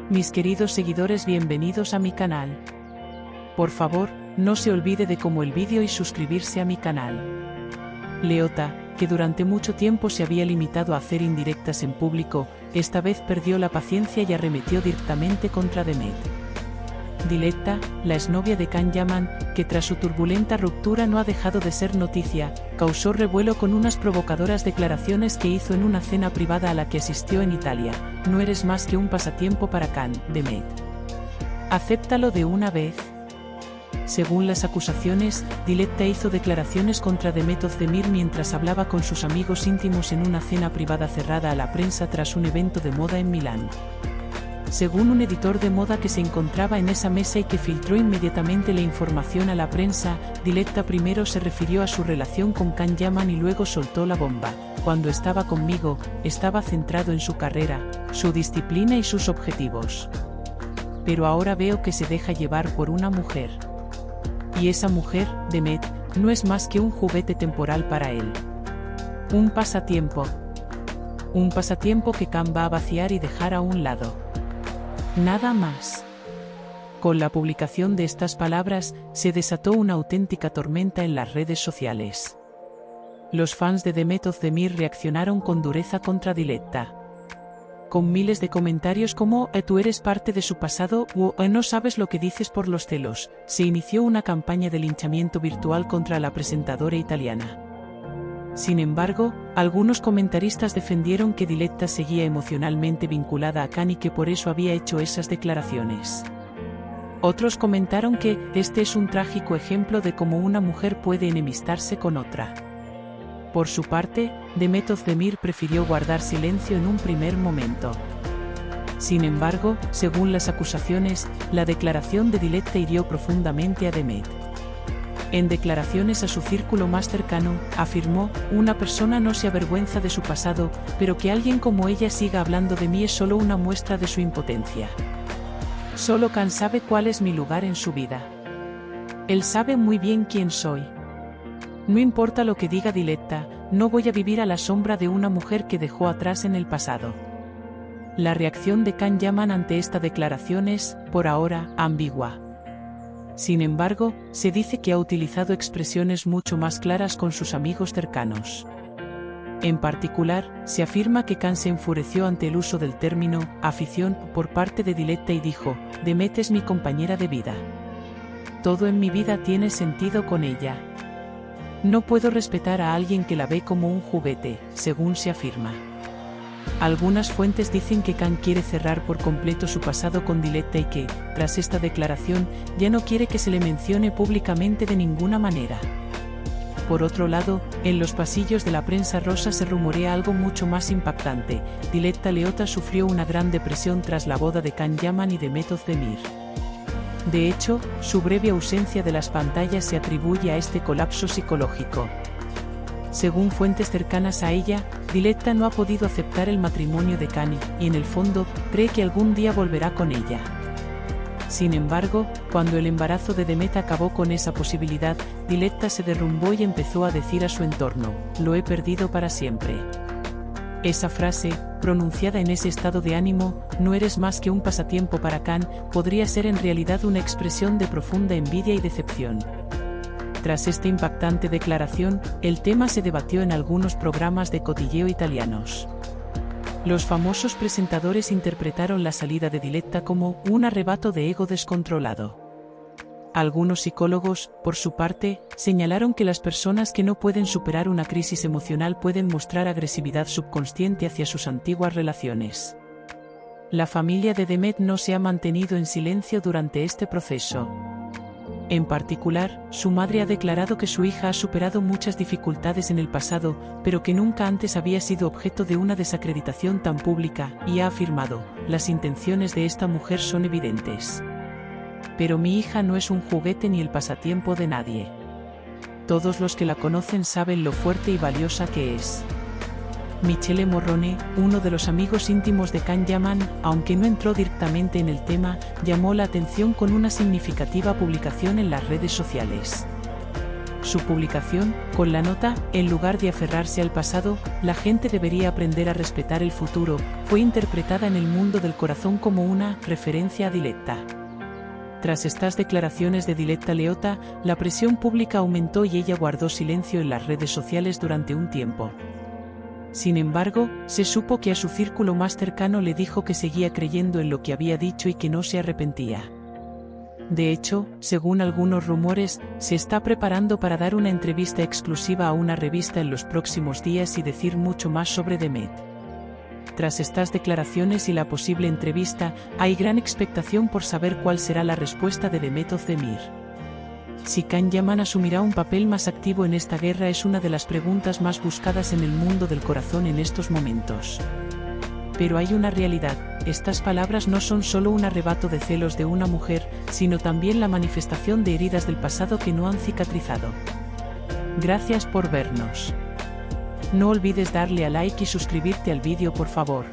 Mis queridos seguidores, bienvenidos a mi canal. Por favor, no se olvide de como el vídeo y suscribirse a mi canal. Leota, que durante mucho tiempo se había limitado a hacer indirectas en público, esta vez perdió la paciencia y arremetió directamente contra Demet. Diletta, la exnovia de Can Yaman, que tras su turbulenta ruptura no ha dejado de ser noticia, causó revuelo con unas provocadoras declaraciones que hizo en una cena privada a la que asistió en Italia. No eres más que un pasatiempo para Can, Demet. Acéptalo de una vez. Según las acusaciones, Diletta hizo declaraciones contra Demet Özdemir mientras hablaba con sus amigos íntimos en una cena privada cerrada a la prensa tras un evento de moda en Milán. Según un editor de moda que se encontraba en esa mesa y que filtró inmediatamente la información a la prensa, Diletta primero se refirió a su relación con Can Yaman y luego soltó la bomba. Cuando estaba conmigo, estaba centrado en su carrera, su disciplina y sus objetivos. Pero ahora veo que se deja llevar por una mujer. Y esa mujer, Demet, no es más que un juguete temporal para él. Un pasatiempo. Un pasatiempo que Can va a vaciar y dejar a un lado. Nada más. Con la publicación de estas palabras, se desató una auténtica tormenta en las redes sociales. Los fans de Demet Özdemir reaccionaron con dureza contra Diletta. Con miles de comentarios como «tú eres parte de su pasado» o «no sabes lo que dices por los celos», se inició una campaña de linchamiento virtual contra la presentadora italiana. Sin embargo, algunos comentaristas defendieron que Diletta seguía emocionalmente vinculada a Can y que por eso había hecho esas declaraciones. Otros comentaron que este es un trágico ejemplo de cómo una mujer puede enemistarse con otra. Por su parte, Demet Özdemir prefirió guardar silencio en un primer momento. Sin embargo, según las acusaciones, la declaración de Diletta hirió profundamente a Demet. En declaraciones a su círculo más cercano, afirmó: «Una persona no se avergüenza de su pasado, pero que alguien como ella siga hablando de mí es solo una muestra de su impotencia. Solo Can sabe cuál es mi lugar en su vida. Él sabe muy bien quién soy. No importa lo que diga Diletta, no voy a vivir a la sombra de una mujer que dejó atrás en el pasado». La reacción de Can Yaman ante esta declaración es, por ahora, ambigua. Sin embargo, se dice que ha utilizado expresiones mucho más claras con sus amigos cercanos. En particular, se afirma que Can se enfureció ante el uso del término «afición» por parte de Diletta y dijo: «Demet es mi compañera de vida. Todo en mi vida tiene sentido con ella. No puedo respetar a alguien que la ve como un juguete», según se afirma. Algunas fuentes dicen que Can quiere cerrar por completo su pasado con Diletta y que, tras esta declaración, ya no quiere que se le mencione públicamente de ninguna manera. Por otro lado, en los pasillos de la prensa rosa se rumorea algo mucho más impactante: Diletta Leota sufrió una gran depresión tras la boda de Can Yaman y Demet Özdemir. De hecho, su breve ausencia de las pantallas se atribuye a este colapso psicológico. Según fuentes cercanas a ella, Diletta no ha podido aceptar el matrimonio de Can y, en el fondo, cree que algún día volverá con ella. Sin embargo, cuando el embarazo de Demet acabó con esa posibilidad, Diletta se derrumbó y empezó a decir a su entorno: «Lo he perdido para siempre». Esa frase, pronunciada en ese estado de ánimo, «no eres más que un pasatiempo para Can», podría ser en realidad una expresión de profunda envidia y decepción. Tras esta impactante declaración, el tema se debatió en algunos programas de cotilleo italianos. Los famosos presentadores interpretaron la salida de Diletta como un arrebato de ego descontrolado. Algunos psicólogos, por su parte, señalaron que las personas que no pueden superar una crisis emocional pueden mostrar agresividad subconsciente hacia sus antiguas relaciones. La familia de Demet no se ha mantenido en silencio durante este proceso. En particular, su madre ha declarado que su hija ha superado muchas dificultades en el pasado, pero que nunca antes había sido objeto de una desacreditación tan pública, y ha afirmado: «Las intenciones de esta mujer son evidentes. Pero mi hija no es un juguete ni el pasatiempo de nadie. Todos los que la conocen saben lo fuerte y valiosa que es». Michele Morrone, uno de los amigos íntimos de Can Yaman, aunque no entró directamente en el tema, llamó la atención con una significativa publicación en las redes sociales. Su publicación, con la nota, en lugar de aferrarse al pasado, la gente debería aprender a respetar el futuro, fue interpretada en el mundo del corazón como una referencia a Diletta. Tras estas declaraciones de Diletta Leotta, la presión pública aumentó y ella guardó silencio en las redes sociales durante un tiempo. Sin embargo, se supo que a su círculo más cercano le dijo que seguía creyendo en lo que había dicho y que no se arrepentía. De hecho, según algunos rumores, se está preparando para dar una entrevista exclusiva a una revista en los próximos días y decir mucho más sobre Demet. Tras estas declaraciones y la posible entrevista, hay gran expectación por saber cuál será la respuesta de Demet Özdemir. Si Can Yaman asumirá un papel más activo en esta guerra es una de las preguntas más buscadas en el mundo del corazón en estos momentos. Pero hay una realidad, estas palabras no son solo un arrebato de celos de una mujer, sino también la manifestación de heridas del pasado que no han cicatrizado. Gracias por vernos. No olvides darle a like y suscribirte al vídeo por favor.